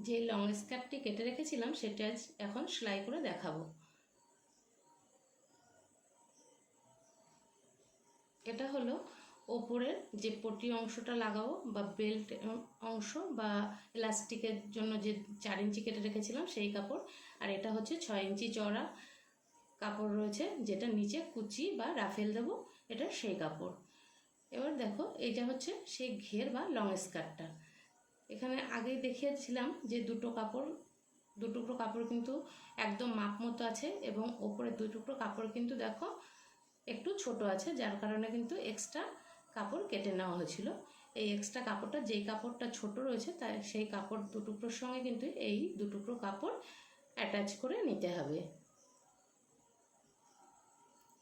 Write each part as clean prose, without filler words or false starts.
যে লং স্কার্টটি কেটে রেখেছিলাম সেটা এখন সেলাই করে দেখাবো। এটা হলো ওপরের যে পটি অংশটা লাগাবো বা বেল্ট অংশ বা ইলাস্টিকের জন্য যে 4 ইঞ্চি কেটে রেখেছিলাম সেই কাপড়। আর এটা হচ্ছে 6 ইঞ্চি চওড়া কাপড় রয়েছে, যেটা নিচে কুচি বা রাফেল দেবো, এটা সেই কাপড়। এবার দেখো এইটা হচ্ছে সেই ঘের বা লং স্কার্টটা। এখানে আগেই দেখিয়েছিলাম যে দু টুকরো কাপড় কিন্তু একদম মাপ মতো আছে, এবং ওপরে 2 টুকরো কাপড় কিন্তু দেখো একটু ছোট আছে, যার কারণে কিন্তু এক্সট্রা কাপড় কেটে নেওয়া হয়েছিল। এই এক্সট্রা কাপড়টা, যেই কাপড়টা ছোট রয়েছে তাই সেই কাপড় 2 টুকরোর সঙ্গে কিন্তু এই 2 টুকরো কাপড় অ্যাটাচ করে নিতে হবে।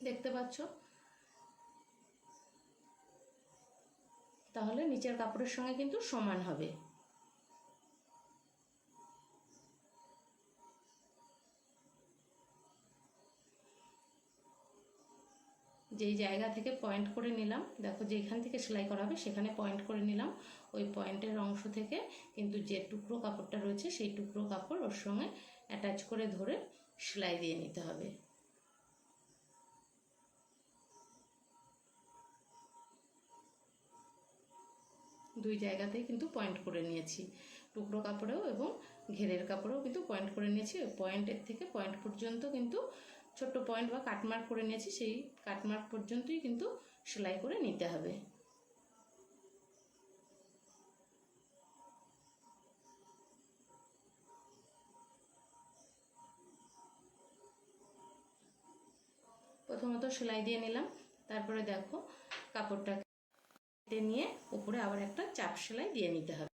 দেখতে পাচ্ছ? তাহলে নিচের কাপড়ের সঙ্গে কিন্তু সমান হবে। যেই জায়গা থেকে পয়েন্ট করে নিলাম, দেখো যেখান থেকে সেলাই করা হবে সেখানে পয়েন্ট করে নিলাম। ওই পয়েন্টের অংশ থেকে কিন্তু যে টুকরো কাপড়টা রয়েছে সেই টুকরো কাপড় ওর সঙ্গে অ্যাটাচ করে ধরে সেলাই দিয়ে নিতে হবে। দুই জায়গাতেই কিন্তু পয়েন্ট করে নিয়েছি, টুকরো কাপড়েও এবং ঘেরের কাপড়েও কিন্তু পয়েন্ট করে নিয়েছি। ওই পয়েন্টের থেকে পয়েন্ট পর্যন্ত কিন্তু ছোট্ট পয়েন্ট বা কাটমার্ক করে নিয়েছি, সেই কাটমার্ক পর্যন্তই কিন্তু সেলাই করে নিতে হবে। প্রথমত সেলাই দিয়ে নিলাম, তারপরে দেখো কাপড়টা কেটে নিয়ে উপরে আবার একটা চাপ সেলাই দিয়ে নিতে হবে।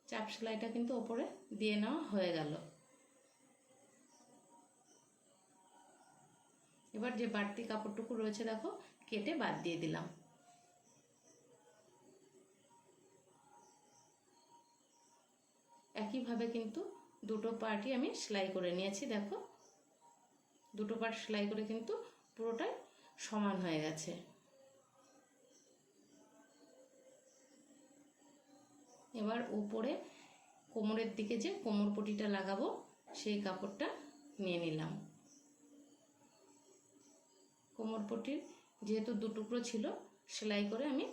চাপ সেলাইটা কিন্তু উপরে দিয়ে নেওয়া হয়ে গেল। এবার যে বাড়তি কাপড়টুকু রয়েছে দেখো কেটে বাদ দিয়ে দিলাম। একইভাবে কিন্তু দুটো পার্টই আমি সেলাই করে নিয়েছি। দেখো দুটো পার্ট সেলাই করে কিন্তু পুরোটাই সমান হয়ে গেছে। এবার উপরে কোমরের দিকে যে কোমর পটিটা লাগাবো সেই কাপড়টা নিয়ে নিলাম। কোমর পটির যেহেতু 2 টুকরো ছিল, সেলাই করে আমি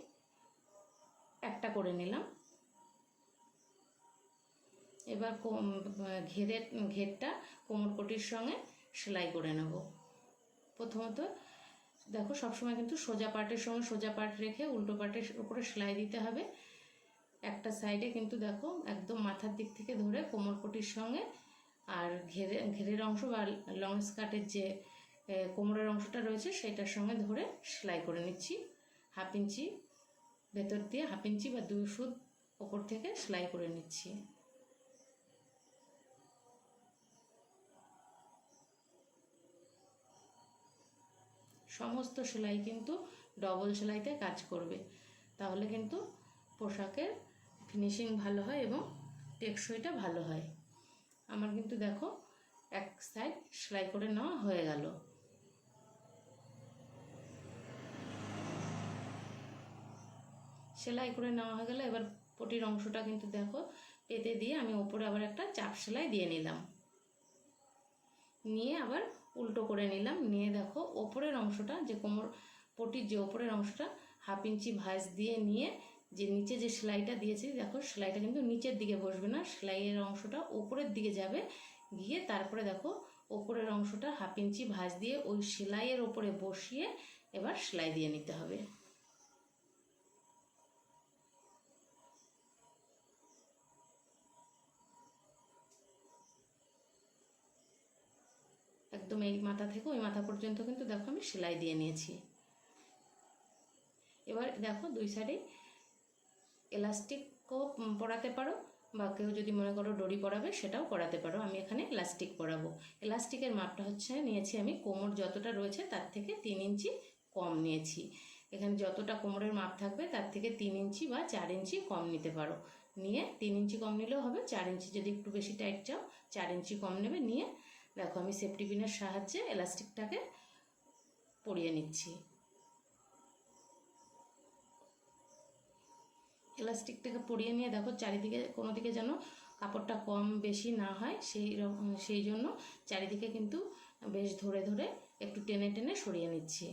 একটা করে নিলাম। এবার ঘেরটা কোমর পটির সঙ্গে সেলাই করে নেব। প্রথমত দেখো সবসময় কিন্তু সোজা পার্টের সঙ্গে সোজা পার্ট রেখে উল্টো পার্টের উপরে সেলাই দিতে হবে। একটা সাইডে কিন্তু দেখো একদম মাথার দিক থেকে ধরে কোমর পটির সঙ্গে আর ঘেরের অংশ বা লং স্কার্টের যে কোমরের অংশটা রয়েছে সেটার সঙ্গে ধরে সেলাই করে নিচ্ছি। 1/2 ইঞ্চি ভেতর দিয়ে 1/2 ইঞ্চি বা 2 সুত ওপর থেকে সেলাই করে নিচ্ছি। সমস্ত সেলাই কিন্তু ডবল সেলাইতে কাজ করবে, তাহলে কিন্তু পোশাকের ফিনিশিং ভালো হয় এবং টেকসইটা ভালো হয়। আমার কিন্তু দেখো এক সাইড সেলাই করে নেওয়া হয়ে গেল। সেলাই করে নেওয়া হয়ে গেলে এবার পটির অংশটা কিন্তু দেখো পেতে দিয়ে আমি ওপরে আবার একটা চাপ সেলাই দিয়ে নিলাম। নিয়ে আবার উল্টো করে নিলাম। নিয়ে দেখো ওপরের অংশটা যে কোমর পটির যে ওপরের অংশটা 1/2 ইঞ্চি ভাঁজ দিয়ে নিয়ে যে নিচে যে সেলাইটা দিয়েছি দেখো সেলাইটা কিন্তু নিচের দিকে বসবে না, সেলাইয়ের অংশটা ওপরের দিকে যাবে। গিয়ে তারপরে দেখো ওপরের অংশটা 1/2 ইঞ্চি ভাঁজ দিয়ে ওই সেলাইয়ের ওপরে বসিয়ে এবার সেলাই দিয়ে নিতে হবে। একদম এই মাথা থেকে ওই মাথা পর্যন্ত কিন্তু দেখো আমি সেলাই দিয়ে নিয়েছি। এবার দেখো দুই সাইডে এলাস্টিকও পরাতে পারো, বা কেউ যদি মনে করো ডরি পরাবে সেটাও করাতে পারো। আমি এখানে এলাস্টিক পরাবো। এলাস্টিকের মাপটা হচ্ছে নিয়েছি আমি কোমর যতটা রয়েছে তার থেকে 3 ইঞ্চি কম নিয়েছি। এখানে যতটা কোমরের মাপ থাকবে তার থেকে 3 ইঞ্চি বা 4 ইঞ্চি কম নিতে পারো। নিয়ে 3 ইঞ্চি কম নিলেও হবে, 4 ইঞ্চি যদি একটু বেশি টাইট চাও 4 ইঞ্চি কম নেবে। নিয়ে দেখো আমি সেফটি পিনের সাহায্যে এলাস্টিকটাকে পরিয়ে নিচ্ছি। এলাস্টিকটাকে পরিয়ে নিয়ে দেখো চারিদিকে কোনো দিকে যেন কাপড়টা কম বেশি না হয়, সেই জন্য চারিদিকে কিন্তু বেশ ধরে ধরে একটু টেনে টেনে সরিয়ে নিচ্ছি।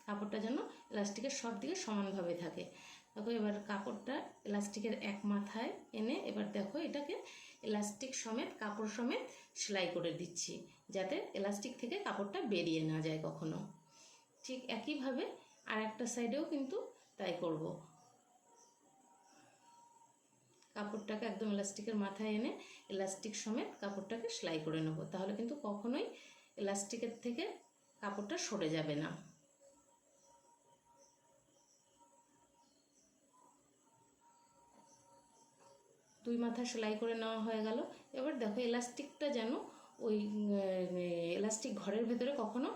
কাপড়টা যেন এলাস্টিকের সব দিকে সমানভাবে থাকে। দেখো এবার কাপড়টা এলাস্টিকের এক মাথায় এনে এবার দেখো এটাকে এলাস্টিক সমেত কাপড় সমেত সেলাই করে দিচ্ছি, যাতে এলাস্টিক থেকে কাপড়টা বেরিয়ে না যায় কখনো। ঠিক একইভাবে আর একটা সাইডেও কিন্তু তাই করব। কাপড়টাকে একদম এলাস্টিকের মাথায় এনে এলাস্টিক সমেত কাপড়টাকে সেলাই করে নেব, তাহলে কিন্তু কখনোই এলাস্টিকের থেকে কাপড়টা সরে যাবে না। দুই মাথা সেলাই করে নেওয়া হয়ে গেল। এবার দেখো এলাস্টিকটা যেন ওই এলাস্টিক ঘরের ভেতরে কখনো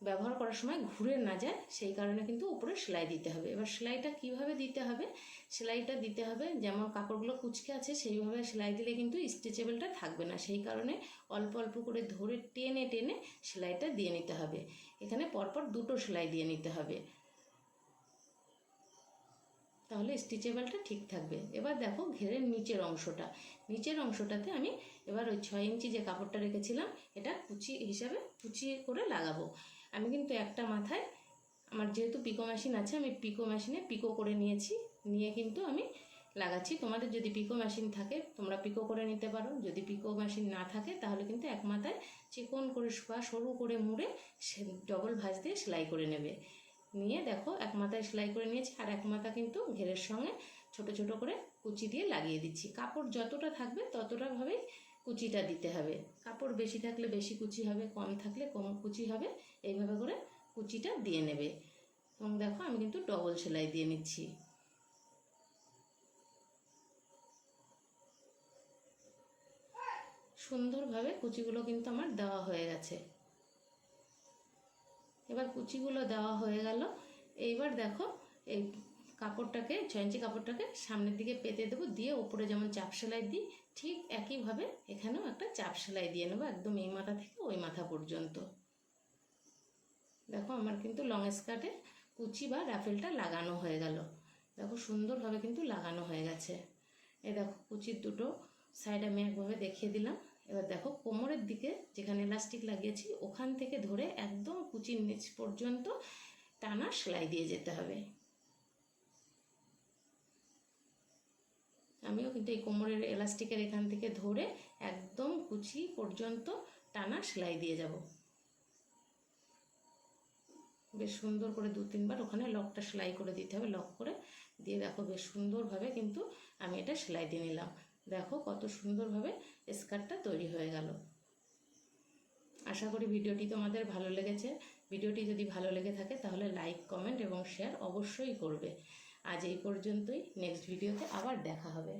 ব্যবহার করার সময় ঘুরে না যায়, সেই কারণে কিন্তু উপরে সেলাই দিতে হবে। এবার সেলাইটা কিভাবে দিতে হবে, সেলাইটা দিতে হবে যেমন কাপড়গুলো কুঁচকে আছে সেইভাবে সেলাই দিলে কিন্তু স্ট্রেচেবলটা থাকবে না, সেই কারণে অল্প অল্প করে ধরে টেনে টেনে সেলাইটা দিয়ে নিতে হবে। এখানে পরপর দুটো সেলাই দিয়ে নিতে হবে, তাহলে স্টিচেবলটা ঠিক থাকবে। এবার দেখো ঘেরের নিচের অংশটাতে আমি এবার ওই 6 ইঞ্চি যে কাপড়টা রেখেছিলাম এটা কুচি হিসাবে কুচিয়ে করে লাগাবো। আমি কিন্তু একটা মাথায়, আমার যেহেতু পিকো মেশিন আছে আমি পিকো মেশিনে পিকো করে নিয়েছি, নিয়ে কিন্তু আমি লাগাচ্ছি। তোমাদের যদি পিকো মেশিন থাকে তোমরা পিকো করে নিতে পারো, যদি পিকো মেশিন না থাকে তাহলে কিন্তু এক মাথায় চিকন করে বা সরু করে মুড়ে ডবল ভাঁজ দিয়ে সেলাই করে নেবে। নিয়ে দেখো এক মাথায় সেলাই করে নিয়েছি, আর এক মাথা কিন্তু ঘেরের সঙ্গে ছোট ছোট করে কুচি দিয়ে লাগিয়ে দিচ্ছি। কাপড় যতটা থাকবে ততটাভাবেই কুচিটা দিতে হবে। কাপড় বেশি থাকলে বেশি কুচি হবে, কম থাকলে কম কুচি হবে, এইভাবে করে কুচিটা দিয়ে নেবে। এবং দেখো আমি কিন্তু ডবল সেলাই দিয়ে নিচ্ছি। সুন্দরভাবে কুচিগুলো কিন্তু আমার দেওয়া হয়ে গেছে। এবার কুচিগুলো দেওয়া হয়ে গেল। এইবার দেখো এই কাপড়টাকে 6 ইঞ্চি কাপড়টাকে সামনের দিকে পেতে দেবো, দিয়ে ওপরে যেমন চাপ সেলাই দিই ঠিক একইভাবে এখানেও একটা চাপ সেলাই দিয়ে নেবো, একদম এই মাথা থেকে ওই মাথা পর্যন্ত। দেখো আমার কিন্তু লং স্কার্টে কুচি বা রাফেলটা লাগানো হয়ে গেল। দেখো সুন্দরভাবে কিন্তু লাগানো হয়ে গেছে। এই দেখো কুচির দুটো সাইড আমি একভাবে দেখিয়ে দিলাম। এবার দেখো কোমরের দিকে যেখানে ইলাস্টিক লাগিয়েছি ওখান থেকে ধরে একদম কুচির নিচ পর্যন্ত টানা সেলাই দিয়ে যেতে হবে। আমিও কিন্তু এই কোমরের এলাস্টিকের এখান থেকে ধরে একদম কুচি পর্যন্ত টানা সেলাই দিয়ে যাব। বেশ সুন্দর করে 2-3 বার ওখানে লকটা সেলাই করে দিতে হবে, লক করে দিয়ে দেখো বেশ সুন্দরভাবে কিন্তু আমি এটা সেলাই দিয়ে নিলাম। দেখো কত সুন্দরভাবে স্কার্টটা তৈরি হয়ে গেল। আশা করি ভিডিওটি তোমাদের ভালো লেগেছে। ভিডিওটি যদি ভালো লেগে থাকে তাহলে লাইক, কমেন্ট এবং শেয়ার অবশ্যই করবে। আজ এই পর্যন্তই, নেক্সট ভিডিওতে আবার দেখা হবে।